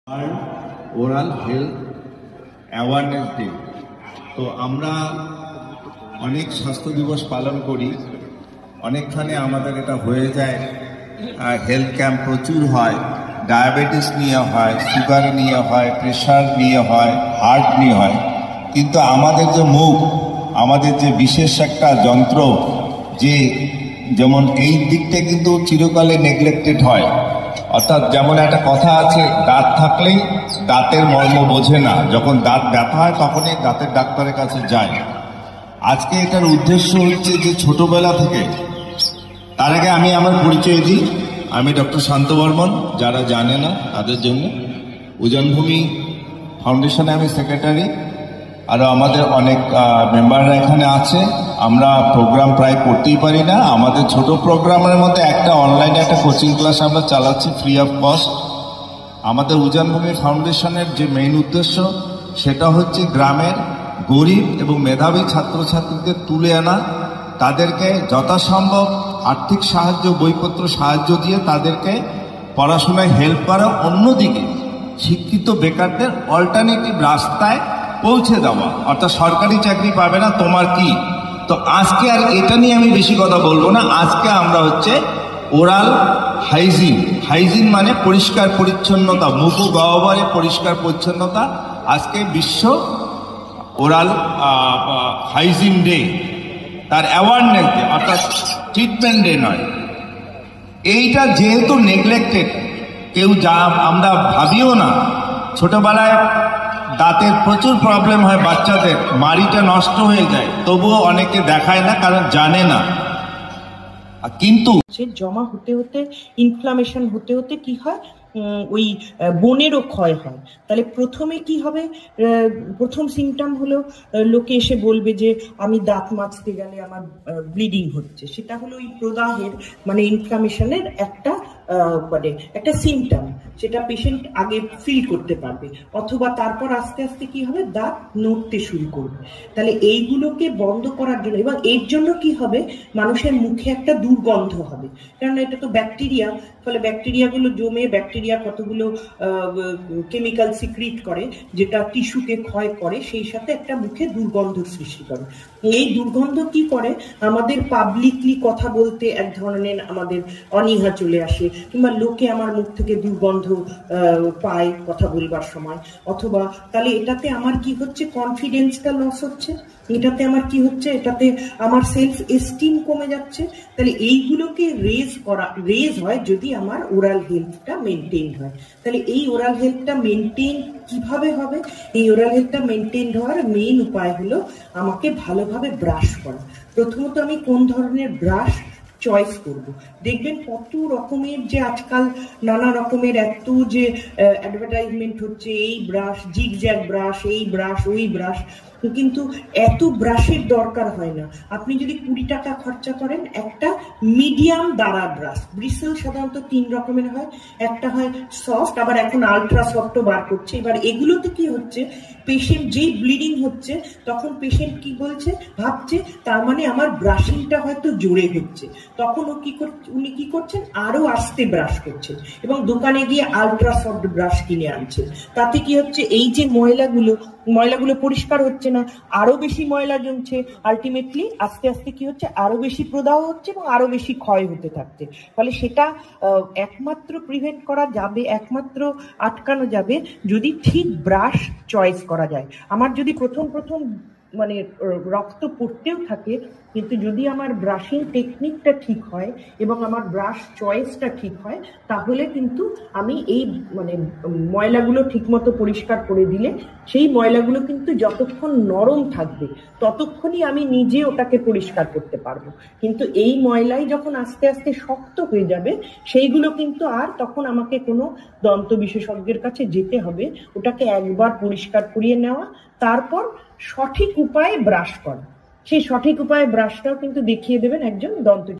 Oral health awareness day. তো আমরা অনেক স্বাস্থ্য দিবস পালন করি, অনেকখানে আমাদের এটা হয়ে যায়। হেলথ ক্যাম্প প্রচুর হয়, ডায়াবেটিস নিয়ে হয়, সুগার নিয়ে হয়, প্রেশার নিয়ে হয়, হার্ট নিয়ে হয়। কিন্তু আমাদের যে মুখ, আমাদের যে বিশেষ একটা যন্ত্র, যে যেমন এই দিকটা কিন্তু চিরকালে নেগলেক্টেড হয়। অর্থাৎ যেমন একটা কথা আছে, দাঁত থাকলেই দাঁতের মর্ম বোঝে না, যখন দাঁত ব্যথা হয় তখনই দাঁতের ডাক্তারের কাছে যায়। আজকে এটার উদ্দেশ্য হচ্ছে যে ছোটবেলা থেকে, তার আগে আমি আমার পরিচয় দিই। আমি ডক্টর শান্ত বর্মন, যারা জানে না তাদের জন্য। উজানভূমি ফাউন্ডেশনে আমি সেক্রেটারি, আরও আমাদের অনেক মেম্বাররা এখানে আছে। আমরা প্রোগ্রাম প্রায় করতেই পারি না। আমাদের ছোট প্রোগ্রামের মধ্যে একটা অনলাইনে একটা কোচিং ক্লাস আমরা চালাচ্ছি ফ্রি অফ কস্ট। আমাদের উজানভূমি ফাউন্ডেশনের যে মেইন উদ্দেশ্য, সেটা হচ্ছে গ্রামের গরিব এবং মেধাবী ছাত্রছাত্রীদের তুলে আনা, তাদেরকে যথাসম্ভব আর্থিক সাহায্য, বইপত্র সাহায্য দিয়ে তাদেরকে পড়াশোনায় হেল্প করা, অন্যদিকে শিক্ষিত বেকারদের অল্টারনেটিভ রাস্তায় পৌঁছে দেওয়া। অর্থাৎ সরকারি চাকরি পাবে না, তোমার কি। তো আজকে আর এটা নিয়ে আমি বেশি কথা বলবো না। আজকে আমরা হচ্ছে ওরাল হাইজিন মানে পরিষ্কার পরিচ্ছন্নতা, মুখ ও গহ্বরে পরিষ্কার পরিচ্ছন্নতা। আজকে বিশ্ব ওরাল হাইজিন ডে, তার অ্যাওয়ারনেস ডে, অর্থাৎ ট্রিটমেন্ট ডে নয়। এইটা যেহেতু নেগলেক্টেড, কেউ যা আমরা ভাবিও না। ছোটবেলায় দাঁতের প্রচুর প্রবলেম হয় বাচ্চাদের, মাড়িটা নষ্ট হয়ে যায়, তবুও অনেকে দেখায় না, কারণ জানে না। কিন্তু জমা হতে হতে, ইনফ্লামেশন হতে হতে কি হয়, ওই বোনেরও ক্ষয় হয়। তাহলে প্রথমে কি হবে, প্রথম সিমটম হলো লোকে এসে বলবে যে আমি দাঁত মাজতে গেলে আমার ব্লিডিং হচ্ছে। সেটা হলো ওই প্রদাহের মানে ইনফ্লামেশনের একটা সিমটম, সেটা পেশেন্ট আগে ফিল করতে পারবে। অথবা তারপর আস্তে আস্তে কি হবে, দাঁত নড়তে শুরু করবে। তাহলে এইগুলোকে বন্ধ করার জন্য, এবং এর জন্য কি হবে, মানুষের মুখে একটা দুর্গন্ধ হবে, কারণ এটা তো ব্যাকটেরিয়া। ফলে ব্যাকটেরিয়াগুলো জমে, ব্যাকটেরিয়া কতগুলো কেমিক্যাল সিক্রিট করে, যেটা টিস্যুকে ক্ষয় করে, সেই সাথে একটা মুখে দুর্গন্ধ সৃষ্টি করে। এই দুর্গন্ধ কি করে, আমাদের পাবলিকলি কথা বলতে এক ধরনের আমাদের অনীহা চলে আসে, কিংবা লোকে আমার মুখ থেকে দুর্গন্ধ পায় কথা বলবার সময়। অথবা তাহলে এটাতে আমার কি হচ্ছে, কনফিডেন্সটা লস হচ্ছে। এটাতে আমার কি হচ্ছে, এটাতে আমার সেলফ এস্টিম কমে যাচ্ছে। তাহলে এইগুলোকে রেজ হয় যদি আমার ওরাল হেলথটা মেনটেন হয়। তাহলে এই ওরাল হেলথটা মেনটেন কিভাবে হবে? এই ওরাল হেলথটা মেনটেন হওয়ার মেইন উপায় হলো আমাকে ভালোভাবে ব্রাশ করা। প্রথমত আমি কোন ধরনের ব্রাশ চয়েস করব। দেখবেন কত রকমের যে আজকাল নানা রকমের এত যে অ্যাডভার্টাইজমেন্ট হচ্ছে, এই ব্রাশ, জিগজ্যাগ ব্রাশ, এই ব্রাশ, ওই ব্রাশ। কিন্তু এত ব্রাশের দরকার হয় না। আপনি যদি 20 টাকা খরচা করেন, একটা মিডিয়াম দাঁড়া ব্রাশ। ব্রিসেল সাধারণত 3 রকমের হয়, একটা হয় সফট, আবার এখন আলট্রা সফটও বার করছে। এবার এগুলোতে কি হচ্ছে, পেশেন্ট যেই ব্লিডিং হচ্ছে তখন পেশেন্ট কি বলছে, ভাবছে তার মানে আমার ব্রাশিংটা হয়তো জোরে হচ্ছে। তখন উনি কি করছেন, আরো আস্তে ব্রাশ করছেন এবং দোকানে গিয়ে আলট্রা সফট ব্রাশ কিনে আনছেন। তাতে কি হচ্ছে, এই যে ময়লাগুলো পরিষ্কার হচ্ছে না, আরো বেশি ময়লা জমছে। আলটিমেটলি আস্তে আস্তে কি হচ্ছে, আরো বেশি প্রদাহ হচ্ছে এবং আরো বেশি ক্ষয় হতে থাকছে। ফলে সেটা একমাত্র প্রিভেন্ট করা যাবে, একমাত্র আটকানো যাবে যদি ঠিক ব্রাশ চয়েস করা যায়। আমার যদি প্রথম মানে রক্ত পড়তেও থাকে, কিন্তু যদি আমার ব্রাশিং টেকনিকটা ঠিক হয় এবং আমার ব্রাশ চয়েসটা ঠিক হয়, তাহলে কিন্তু আমি এই মানে ময়লাগুলো ঠিকমতো পরিষ্কার করে দিলে, সেই ময়লাগুলো কিন্তু যতক্ষণ নরম থাকবে ততক্ষণই আমি নিজে ওটাকে পরিষ্কার করতে পারবো। কিন্তু এই ময়লাই যখন আস্তে আস্তে শক্ত হয়ে যাবে, সেইগুলো কিন্তু আর তখন আমাকে কোনো দন্ত বিশেষজ্ঞের কাছে যেতে হবে। ওটাকে একবার পরিষ্কার করিয়ে নেওয়া, তারপর সঠিক উপায়ে ব্রাশ করা। সেই সঠিক উপায়ে ব্রাশটাও কিন্তু দেখিয়ে দেবেন একজন দন্ত